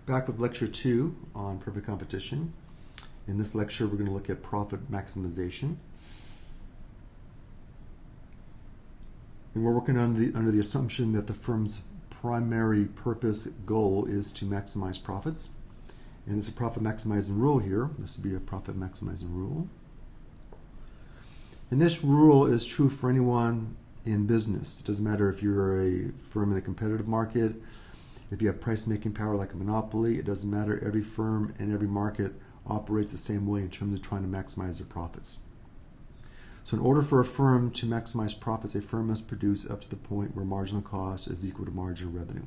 Back with lecture 2 on perfect competition. In this lecture, we're going to look at profit maximization. And we're working under the assumption that the firm's primary purpose goal is to maximize profits. And it's a profit maximizing rule here. This would be a profit maximizing rule. And this rule is true for anyone in business. It doesn't matter if you're a firm in a competitive market, if you have price making power like a monopoly. It doesn't matter. Every firm in every market operates the same way in terms of trying to maximize their profits. So in order for a firm to maximize profits, a firm must produce up to the point where marginal cost is equal to marginal revenue.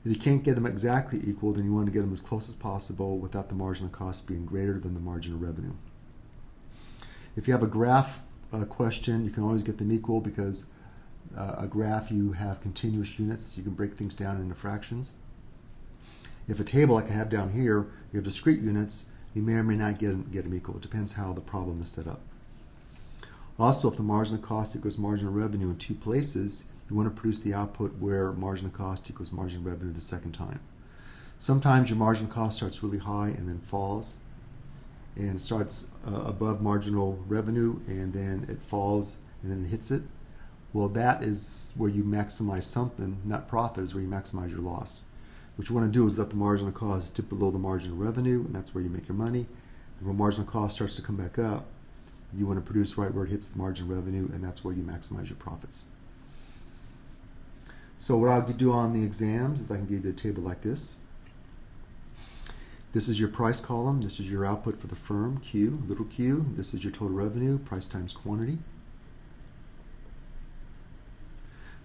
If you can't get them exactly equal, then you want to get them as close as possible without the marginal cost being greater than the marginal revenue. If you have a graph question, you can always get them equal because a graph, you have continuous units. You can break things down into fractions. If a table like I have down here, you have discrete units, you may or may not get them equal. It depends how the problem is set up. Also, if the marginal cost equals marginal revenue in two places, you want to produce the output where marginal cost equals marginal revenue the second time. Sometimes your marginal cost starts really high and then falls, and starts above marginal revenue, and then it falls, and then it hits it. Well, that is where you maximize something. Not profit, is where you maximize your loss. What you want to do is let the marginal cost dip below the marginal revenue, and that's where you make your money. And when marginal cost starts to come back up, you want to produce right where it hits the marginal revenue, and that's where you maximize your profits. So what I'll do on the exams is I can give you a table like this. This is your price column. This is your output for the firm, Q, little q. This is your total revenue, price times quantity.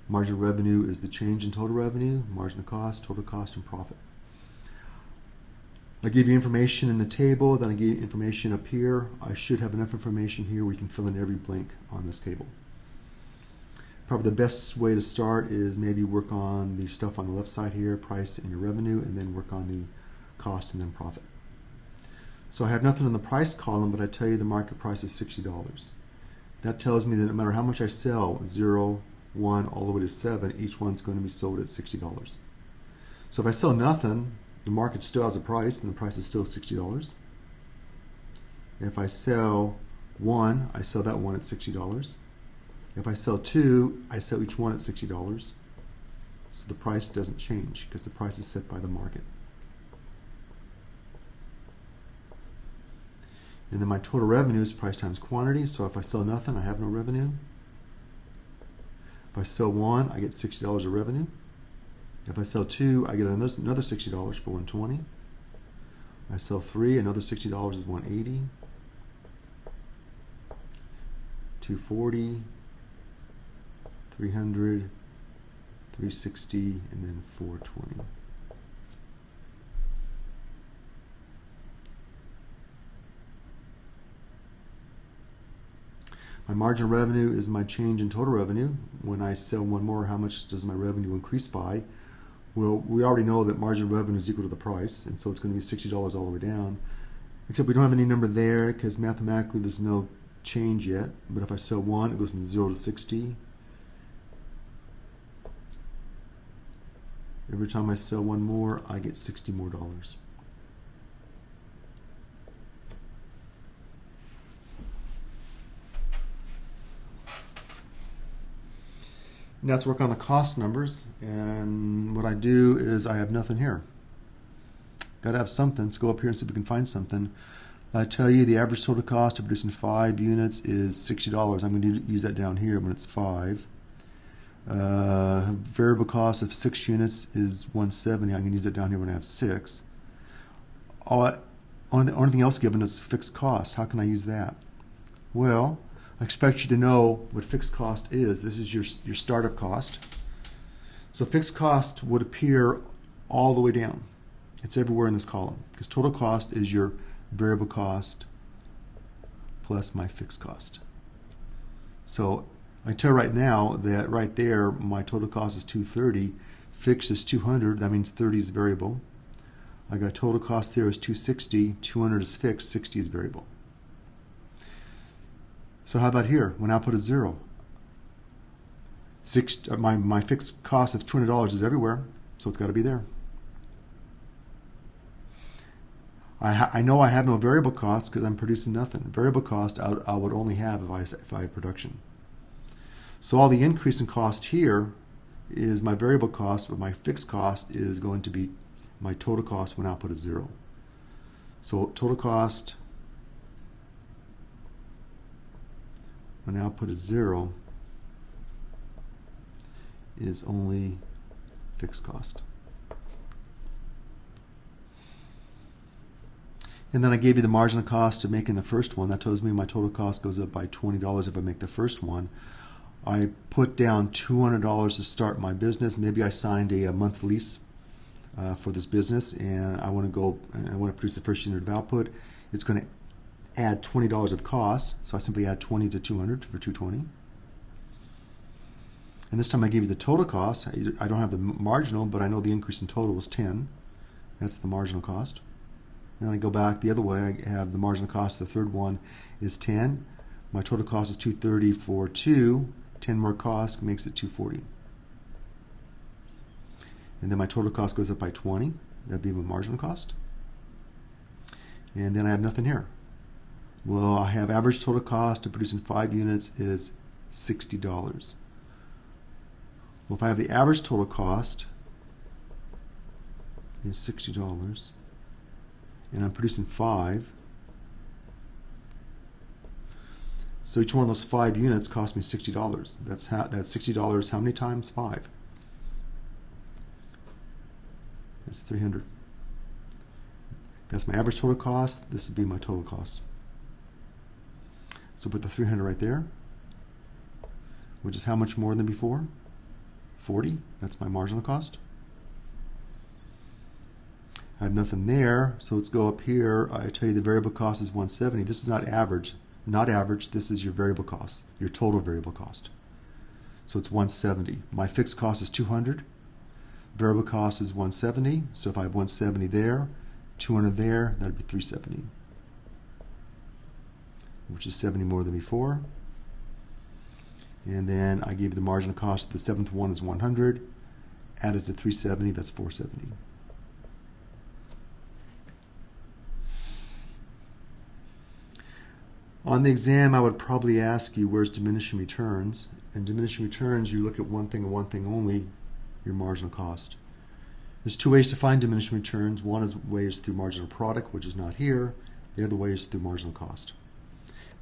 Marginal revenue is the change in total revenue, marginal cost, total cost, and profit. I give you information in the table, then I give you information up here. I should have enough information here where you can fill in every blank on this table. Probably the best way to start is maybe work on the stuff on the left side here, price and your revenue, and then work on the cost and then profit. So I have nothing in the price column, but I tell you the market price is $60. That tells me that no matter how much I sell, 0, 1, all the way to 7, each one's going to be sold at $60. So if I sell nothing, the market still has a price, and the price is still $60. If I sell 1, I sell that one at $60. If I sell 2, I sell each one at $60. So the price doesn't change because the price is set by the market. And then my total revenue is price times quantity. So if I sell nothing, I have no revenue. If I sell 1, I get $60 of revenue. If I sell 2, I get another $60 for 120. I sell 3, another $60 is 180. 240, 300, 360, and then 420. My marginal revenue is my change in total revenue. When I sell one more, how much does my revenue increase by? Well, we already know that marginal revenue is equal to the price, and so it's going to be $60 all the way down. Except we don't have any number there because mathematically there's no change yet. But if I sell 1, it goes from 0 to 60. Every time I sell one more, I get $60 more. Now let's work on the cost numbers, and what I do is I have nothing here. Got to have something. Let's go up here and see if we can find something. I tell you the average total cost of producing 5 units is $60. I'm going to use that down here when it's 5. Variable cost of 6 units is $170. I'm going to use that down here when I have 6. Only thing else given is fixed cost. How can I use that? Well, I expect you to know what fixed cost is. This is your startup cost. So fixed cost would appear all the way down. It's everywhere in this column because total cost is your variable cost plus my fixed cost. So I tell you right now that right there my total cost is $230, fixed is $200. That means 30 is variable. I got total cost there is $260, $200 is fixed, $60 is variable. So how about here when output is 0? My fixed cost of $200 is everywhere, so it's got to be there. I know I have no variable cost because I'm producing nothing. Variable cost I would only have if I have production. So all the increase in cost here is my variable cost, but my fixed cost is going to be my total cost when output is 0. So total cost when output is 0 is only fixed cost. And then I gave you the marginal cost of making the first one. That tells me my total cost goes up by $20 if I make the first one. I put down $200 to start my business. Maybe I signed a month lease for this business, and I want to produce the first unit of output. It's going to add $20 of cost, so I simply add 20 to 200 for 220. And this time I gave you the total cost. I don't have the marginal, but I know the increase in total was 10. That's the marginal cost. And I go back the other way. I have the marginal cost of the third one is 10. My total cost is 230 for 2. 10 more cost makes it 240. And then my total cost goes up by 20. That'd be my marginal cost. And then I have nothing here. Well, I have average total cost of producing 5 units is $60. Well, if I have the average total cost is $60, and I'm producing 5, so each one of those 5 units cost me $60. That's $60 how many times 5? That's 300. That's my average total cost. This would be my total cost. So put the 300 right there, which is how much more than before? 40. That's my marginal cost. I have nothing there, so let's go up here. I tell you the variable cost is 170. This is not average. Not average. This is your variable cost, your total variable cost. So it's 170. My fixed cost is 200. Variable cost is 170. So if I have 170 there, 200 there, that'd be 370, which is 70 more than before. And then I gave the marginal cost. The 7th one is 100. Added to 370, that's 470. On the exam, I would probably ask you where's diminishing returns. And diminishing returns, you look at one thing and one thing only, your marginal cost. There's 2 ways to find diminishing returns. One way is through marginal product, which is not here. The other way is through marginal cost.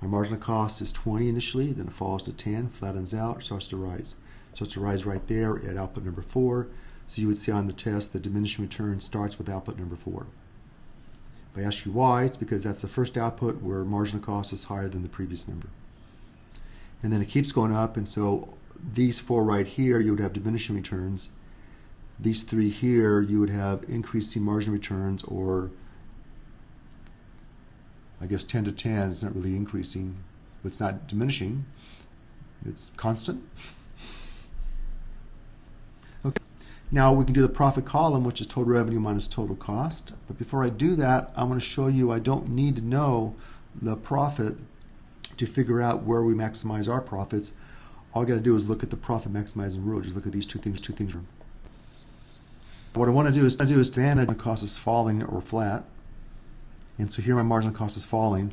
My marginal cost is 20 initially, then it falls to 10, flattens out, starts to rise. Starts to rise right there at output number 4. So you would see on the test the diminishing return starts with output number 4. If I ask you why, it's because that's the first output where marginal cost is higher than the previous number. And then it keeps going up, and so these 4 right here, you would have diminishing returns. These 3 here, you would have increasing marginal returns, or I guess 10 to 10 is not really increasing, but it's not diminishing. It's constant. Okay. Now we can do the profit column, which is total revenue minus total cost. But before I do that, I'm going to show you I don't need to know the profit to figure out where we maximize our profits. All I got to do is look at the profit maximizing rule. Just look at these two things. What I want to do is to manage the cost is falling or flat. And so here my marginal cost is falling.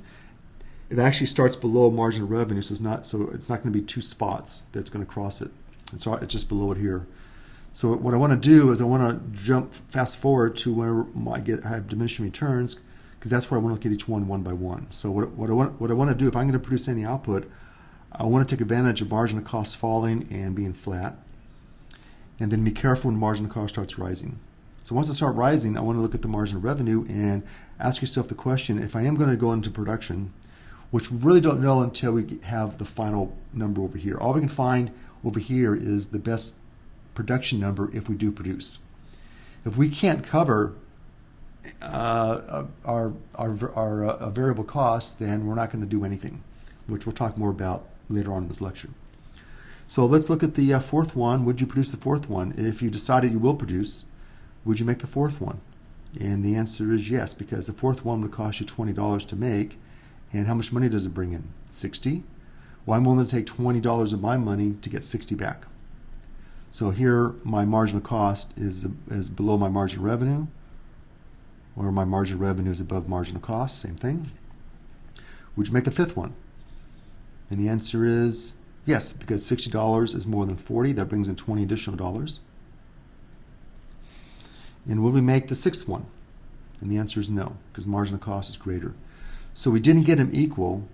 It actually starts below marginal revenue, so it's not going to be 2 spots that's going to cross it. And so it's just below it here. So what I want to do is I want to fast forward to where I have diminishing returns, because that's where I want to look at each one by one. So what I want to do, if I'm going to produce any output, I want to take advantage of marginal cost falling and being flat, and then be careful when marginal cost starts rising. So once it starts rising, I want to look at the marginal revenue and ask yourself the question, if I am going to go into production, which we really don't know until we have the final number over here. All we can find over here is the best production number if we do produce. If we can't cover our variable costs, then we're not going to do anything, which we'll talk more about later on in this lecture. So let's look at the 4th one. Would you produce the 4th one? If you decided you will produce, would you make the 4th one? And the answer is yes, because the 4th one would cost you $20 to make. And how much money does it bring in? 60. Well, I'm willing to take $20 of my money to get 60 back. So here my marginal cost is below my marginal revenue. or my margin of revenue is above marginal cost, same thing. Would you make the fifth one? And the answer is yes, because $60 is more than 40. That brings in 20 additional dollars. And would we make the sixth one? And the answer is no, because marginal cost is greater. So we didn't get them equal.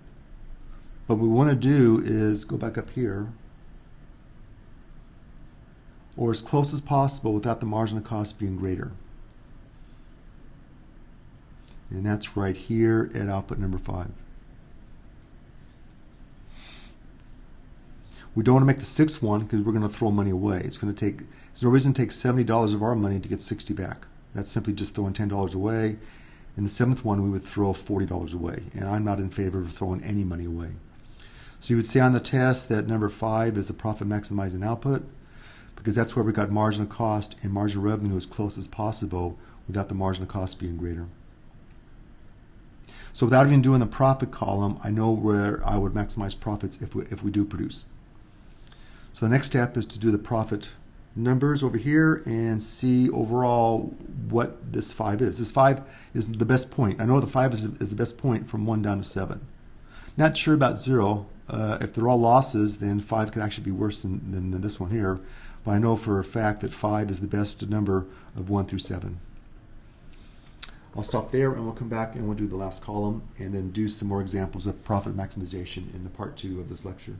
What we want to do is go back up here, or as close as possible without the marginal cost being greater. And that's right here at output number 5. We don't want to make the sixth one because we're going to throw money away. It's going to take, there's no reason to take $70 of our money to get 60 back. That's simply just throwing $10 away. In the seventh one, we would throw $40 away. And I'm not in favor of throwing any money away. So you would say on the test that number 5 is the profit maximizing output, because that's where we got marginal cost and marginal revenue as close as possible without the marginal cost being greater. So without even doing the profit column, I know where I would maximize profits if we do produce. So the next step is to do the profit numbers over here and see overall what this 5 is. This 5 is the best point. I know the 5 is the best point from 1 down to 7. Not sure about 0. If they're all losses, then 5 could actually be worse than this one here. But I know for a fact that 5 is the best number of 1 through 7. I'll stop there and we'll come back and we'll do the last column and then do some more examples of profit maximization in the part 2 of this lecture.